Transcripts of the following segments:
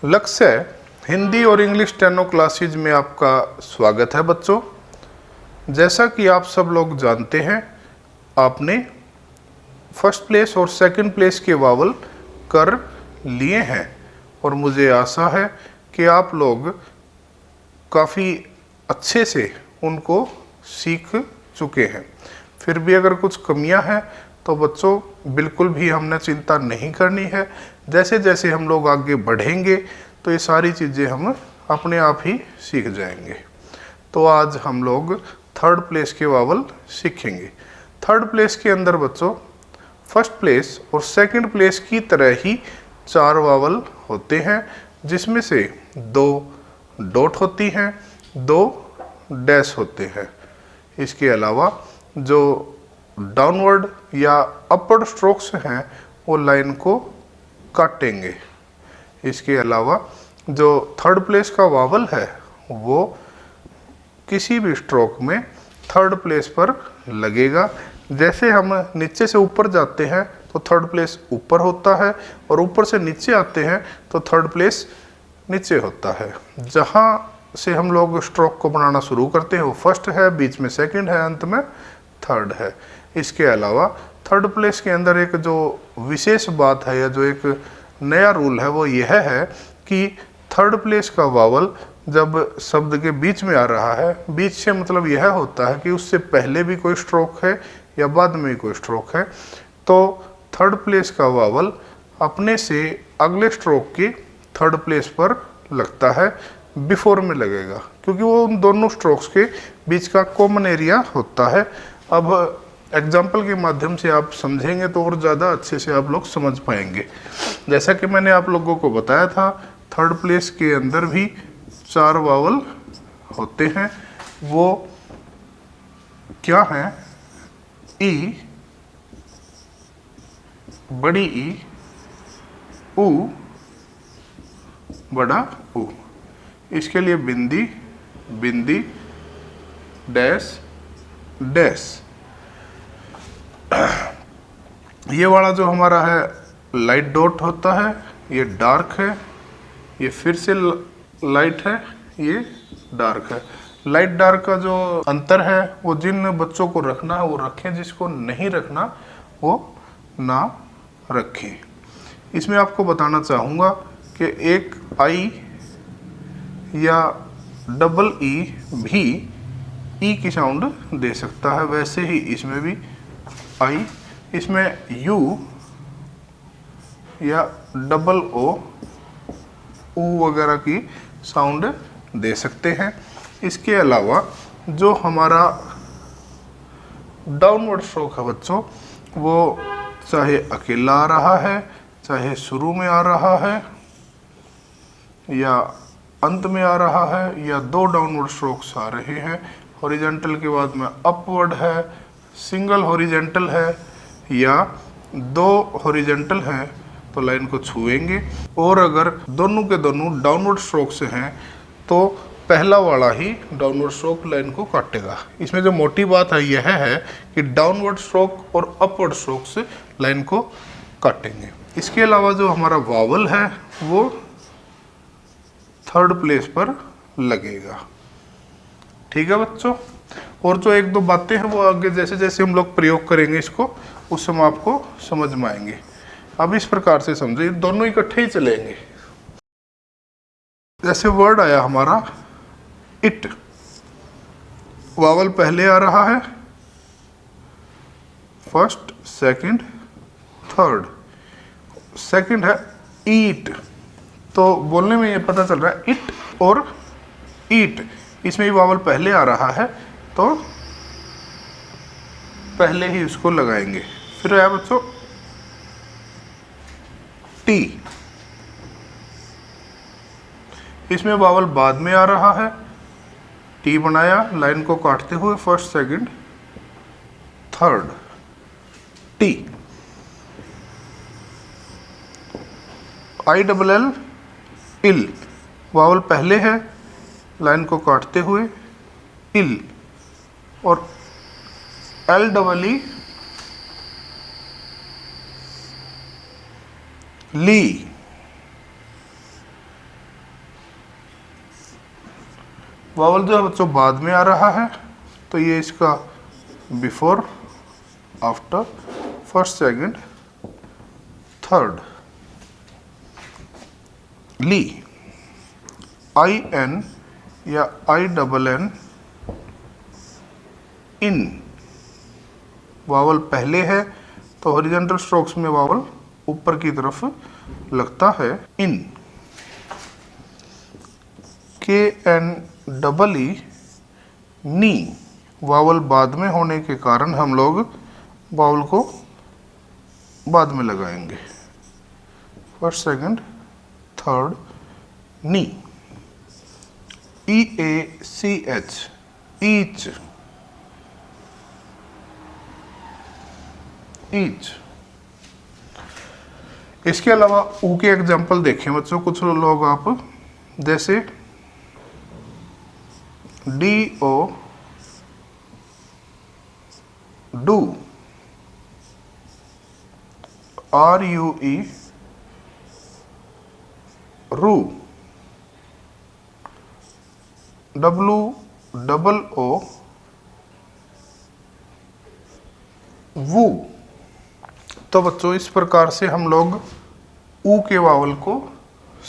लक्ष्य हिंदी और English steno classes में आपका स्वागत है बच्चों। जैसा कि आप सब लोग जानते हैं, आपने फर्स्ट प्लेस और सेकंड प्लेस के वावल कर लिए हैं और मुझे आशा है कि आप लोग काफ़ी अच्छे से उनको सीख चुके हैं। फिर भी अगर कुछ कमियां हैं तो बच्चों बिल्कुल भी हमने चिंता नहीं करनी है। जैसे जैसे हम लोग आगे बढ़ेंगे तो ये सारी चीज़ें हम अपने आप ही सीख जाएंगे। तो आज हम लोग थर्ड प्लेस के वावल सीखेंगे। थर्ड प्लेस के अंदर बच्चों फर्स्ट प्लेस और सेकंड प्लेस की तरह ही 4 वावल होते हैं, जिसमें से 2 डॉट होती हैं, 2 डैश होते हैं। इसके अलावा जो डाउनवर्ड या अपवर्ड स्ट्रोक्स हैं वो लाइन को काटेंगे। इसके अलावा जो थर्ड प्लेस का वावल है वो किसी भी स्ट्रोक में थर्ड प्लेस पर लगेगा। जैसे हम नीचे से ऊपर जाते हैं तो थर्ड प्लेस ऊपर होता है और ऊपर से नीचे आते हैं तो थर्ड प्लेस नीचे होता है। जहाँ से हम लोग स्ट्रोक को बनाना शुरू करते हैं वो फर्स्ट है, बीच में सेकंड है, अंत में थर्ड है। इसके अलावा थर्ड प्लेस के अंदर एक जो विशेष बात है या जो एक नया रूल है वो यह है कि थर्ड प्लेस का वावल जब शब्द के बीच में आ रहा है, बीच से मतलब यह होता है कि उससे पहले भी कोई स्ट्रोक है या बाद में कोई स्ट्रोक है, तो थर्ड प्लेस का वावल अपने से अगले स्ट्रोक के थर्ड प्लेस पर लगता है, बिफोर में लगेगा, क्योंकि वो उन दोनों स्ट्रोक्स के बीच का कॉमन एरिया होता है। अब एग्जाम्पल के माध्यम से आप समझेंगे तो और ज़्यादा अच्छे से आप लोग समझ पाएंगे। जैसा कि मैंने आप लोगों को बताया था, थर्ड प्लेस के अंदर भी 4 वावल होते हैं। वो क्या हैं? ई, बड़ी ई, ऊ, बड़ा ऊ। इसके लिए बिंदी, बिंदी, डैश, डैश। ये वाला जो हमारा है लाइट डॉट होता है, ये डार्क है, ये फिर से लाइट है, ये डार्क है। लाइट डार्क का जो अंतर है वो जिन बच्चों को रखना है वो रखें, जिसको नहीं रखना वो ना रखें। इसमें आपको बताना चाहूँगा कि एक आई या डबल ई भी ई की साउंड दे सकता है, वैसे ही इसमें भी आई, इसमें यू या डबल ओ, ऊ वगैरह की साउंड दे सकते हैं। इसके अलावा जो हमारा डाउनवर्ड स्ट्रोक है बच्चों, वो चाहे अकेला आ रहा है, चाहे शुरू में आ रहा है या अंत में आ रहा है, या 2 डाउनवर्ड स्ट्रोक्स आ रहे हैं, हॉरिजॉन्टल के बाद में अपवर्ड है, सिंगल हॉरिजॉन्टल है या 2 हॉरिजॉन्टल है, तो लाइन को छुएंगे। और अगर दोनों के दोनों डाउनवर्ड स्ट्रोक से हैं तो पहला वाला ही डाउनवर्ड स्ट्रोक लाइन को काटेगा। इसमें जो मोटी बात है यह है कि डाउनवर्ड स्ट्रोक और अपवर्ड स्ट्रोक से लाइन को काटेंगे। इसके अलावा जो हमारा वावल है वो थर्ड प्लेस पर लगेगा। ठीक है बच्चों। और जो 1-2 बातें हैं वो आगे जैसे जैसे हम लोग प्रयोग करेंगे इसको, उस समय आपको समझ में आएंगे। अब इस प्रकार से समझिए, दोनों इकट्ठे ही चलेंगे। जैसे वर्ड आया हमारा इट, वावल पहले आ रहा है, फर्स्ट, सेकंड, थर्ड। सेकंड है ईट, तो बोलने में ये पता चल रहा है इट और ईट, इसमें भी वावल पहले आ रहा है तो पहले ही उसको लगाएंगे। फिर आया बच्चों टी, इसमें वावल बाद में आ रहा है, टी बनाया लाइन को काटते हुए, first, second, third, T. I double L, ill, vowel पहले है, लाइन को काटते हुए, इल। और L double E, lee. Vowel जो है बच्चों बाद में आ रहा है, तो ये इसका before, after, first, second, third. ली, आई एन या I double N, in, vowel पहले है तो हॉरिजॉन्टल स्ट्रोक्स में वावल ऊपर की तरफ लगता है, इन। के एन डबल ई, नी, वावल बाद में होने के कारण हम लोग वावल को बाद में लगाएंगे, फर्स्ट, सेकंड, थर्ड, नी। ई ए सी एच, ईच, ईच। इसके अलावा ऊ के एग्जाम्पल देखें बच्चों, कुछ लोग आप जैसे D O, do, R U E, rue, W double O, वू। तो बच्चों इस प्रकार से हम लोग ऊ के वावल को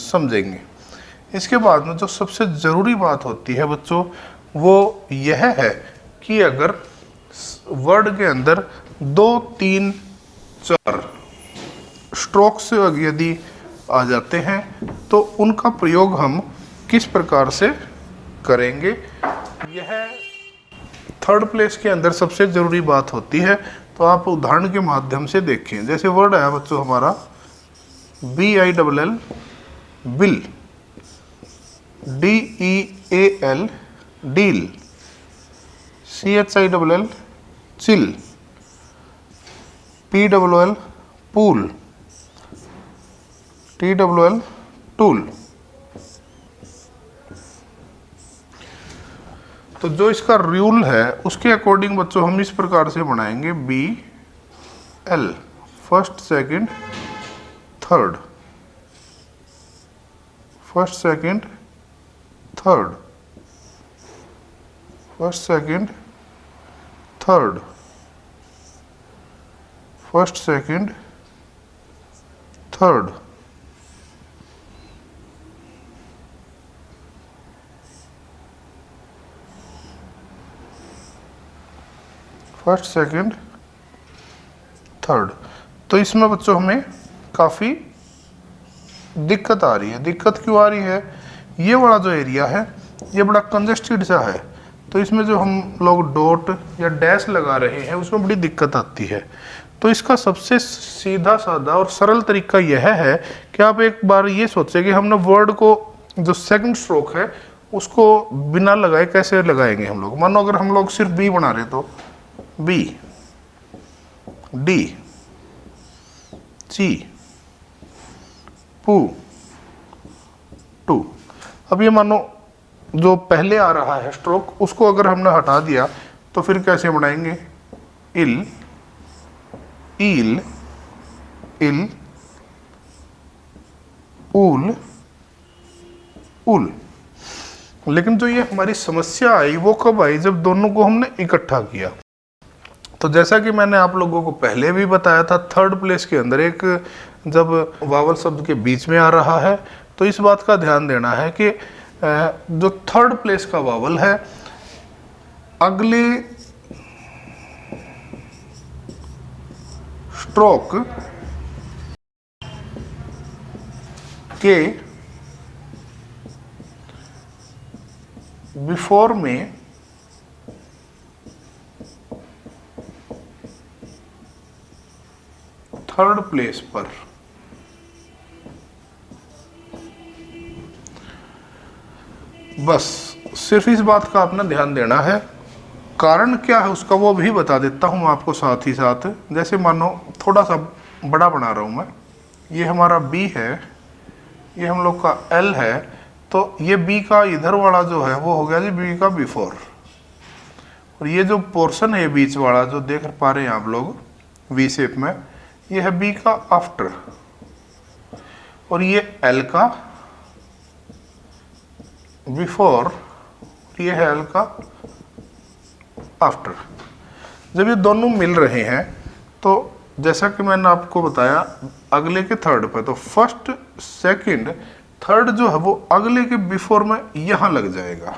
समझेंगे। इसके बाद में जो सबसे ज़रूरी बात होती है बच्चों वो यह है कि अगर वर्ड के अंदर 2, 3, 4 स्ट्रोक्स यदि आ जाते हैं तो उनका प्रयोग हम किस प्रकार से करेंगे, यह थर्ड प्लेस के अंदर सबसे ज़रूरी बात होती है। तो आप उदाहरण के माध्यम से देखें। जैसे वर्ड आया बच्चों हमारा BILL, bill, DEAL, deal, CHILL, chill, PWL, pool, TWL, tool. तो जो इसका रूल है उसके अकॉर्डिंग बच्चों हम इस प्रकार से बनाएंगे BL, first, second, third, first, second, third, first, second, third, first, second, third. First, second, third. तो इसमें बच्चों हमें काफ़ी दिक्कत आ रही है। दिक्कत क्यों आ रही है, ये वाला जो एरिया है ये बड़ा कंजेस्टेड सा है, तो इसमें जो हम लोग डॉट या डैश लगा रहे हैं उसमें बड़ी दिक्कत आती है। तो इसका सबसे सीधा साधा और सरल तरीका यह है कि आप एक बार ये सोचें कि हमने वर्ड को जो सेकंड स्ट्रोक है उसको बिना लगाए कैसे लगाएंगे हम लोग। मानो अगर हम लोग सिर्फ बी बना रहे तो बी, डी, ची, पू, टू। अब ये मानो जो पहले आ रहा है स्ट्रोक उसको अगर हमने हटा दिया तो फिर कैसे बनाएंगे, इल, ईल, इल, ऊल, उल। लेकिन जो ये हमारी समस्या आई वो कब आई, जब दोनों को हमने इकट्ठा किया। तो जैसा कि मैंने आप लोगों को पहले भी बताया था, थर्ड प्लेस के अंदर एक जब वावल शब्द के बीच में आ रहा है तो इस बात का ध्यान देना है कि जो थर्ड प्लेस का वावल है अगले स्ट्रोक के बिफोर में थर्ड प्लेस पर बस सिर्फ इस बात का आपने ध्यान देना है। कारण क्या है उसका वो भी बता देता हूं आपको साथ ही साथ। जैसे मानो थोड़ा सा बड़ा बना रहा हूं मैं, ये हमारा B है, ये हम लोग का L है, तो ये B का इधर वाला जो है वो हो गया जी B का बिफोर, और ये जो पोर्शन है बीच वाला जो देख पा रहे हैं आप लोग V शेप में, ये है B का आफ्टर, और ये L का बिफोर, ये है एल का आफ्टर। जब ये दोनों मिल रहे हैं तो जैसा कि मैंने आपको बताया अगले के थर्ड पे, तो फर्स्ट सेकंड थर्ड जो है वो अगले के बिफोर में यहाँ लग जाएगा।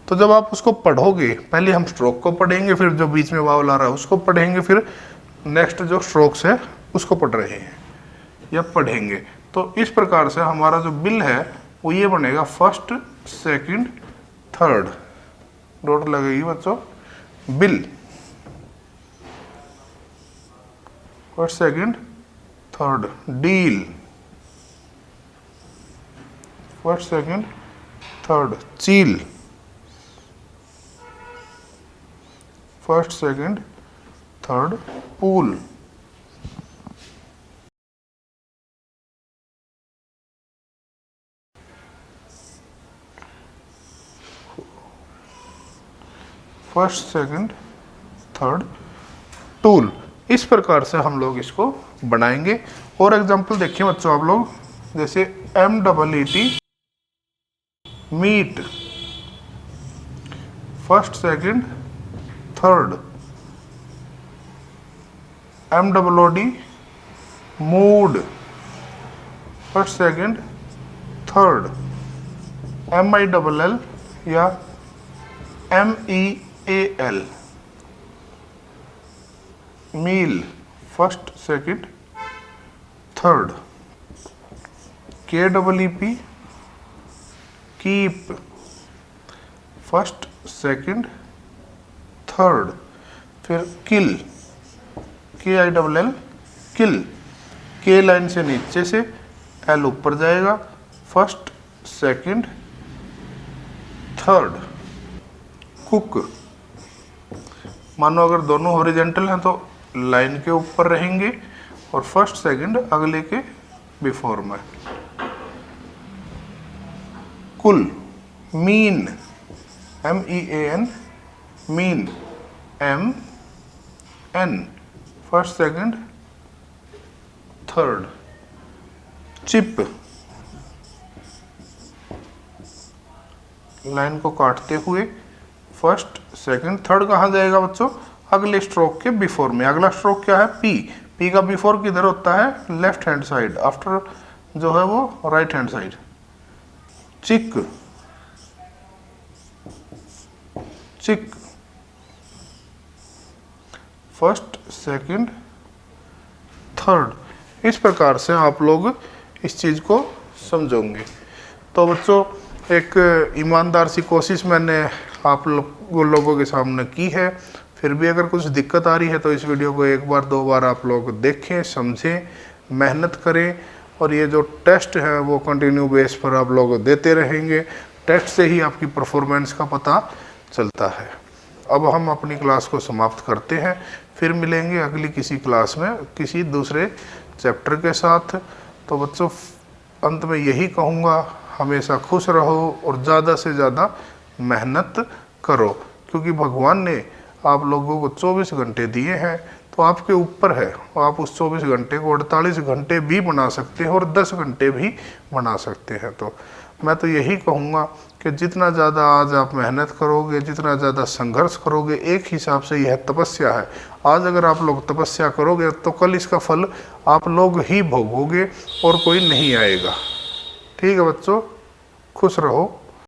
तो जब आप उसको पढ़ोगे, पहले हम स्ट्रोक को पढ़ेंगे, फिर जो बीच में वावल आ रहा है उसको पढ़ेंगे, फिर नेक्स्ट जो स्ट्रोक्स है उसको पढ़ रहे हैं या पढ़ेंगे। तो इस प्रकार से हमारा जो बिल है वो ये बनेगा फर्स्ट सेकंड थर्ड, डॉट लगेगी बच्चों, bill first second third, deal first second third, चील first second third, pool first second third, tool. इस प्रकार से हम लोग इसको बनाएंगे। और एग्जांपल देखिए बच्चों आप लोग, जैसे MEAT meat first second third, MOOD mood first second third, MILL या MEAL meal first second third, KEEP keep first second third, फिर किल KILL किल, के लाइन से नीचे से एल ऊपर जाएगा, फर्स्ट सेकंड थर्ड, कुक। मानो अगर दोनों हॉरिजॉन्टल हैं तो लाइन के ऊपर रहेंगे और फर्स्ट सेकंड अगले के बिफोर में। कुल, mean MEAN mean, MN first second third, chip line को काटते हुए फर्स्ट सेकंड थर्ड कहाँ जाएगा बच्चों, अगले स्ट्रोक के बिफोर में। अगला स्ट्रोक क्या है, पी का बिफोर किधर होता है, लेफ्ट हैंड साइड, आफ्टर जो है वो राइट हैंड साइड। चिक चिक फर्स्ट सेकंड थर्ड। इस प्रकार से आप लोग इस चीज़ को समझोगे। तो बच्चों एक ईमानदार सी कोशिश मैंने आप लोगों के सामने की है। फिर भी अगर कुछ दिक्कत आ रही है तो इस वीडियो को एक बार दो बार आप लोग देखें, समझें, मेहनत करें। और ये जो टेस्ट है वो कंटिन्यू बेस पर आप लोग देते रहेंगे। टेस्ट से ही आपकी परफॉर्मेंस का पता चलता है। अब हम अपनी क्लास को समाप्त करते हैं, फिर मिलेंगे अगली किसी क्लास में किसी दूसरे चैप्टर के साथ। तो बच्चों अंत में यही कहूँगा, हमेशा खुश रहो और ज़्यादा से ज़्यादा मेहनत करो, क्योंकि भगवान ने आप लोगों को 24 घंटे दिए हैं। तो आपके ऊपर है, आप उस 24 घंटे को 48 घंटे भी बना सकते हैं और 10 घंटे भी बना सकते हैं। तो मैं तो यही कहूँगा कि जितना ज़्यादा आज आप मेहनत करोगे, जितना ज़्यादा संघर्ष करोगे, एक हिसाब से यह तपस्या है। आज अगर आप लोग तपस्या करोगे तो कल इसका फल आप लोग ही भोगोगे और कोई नहीं आएगा। ठीक है बच्चों, खुश रहो।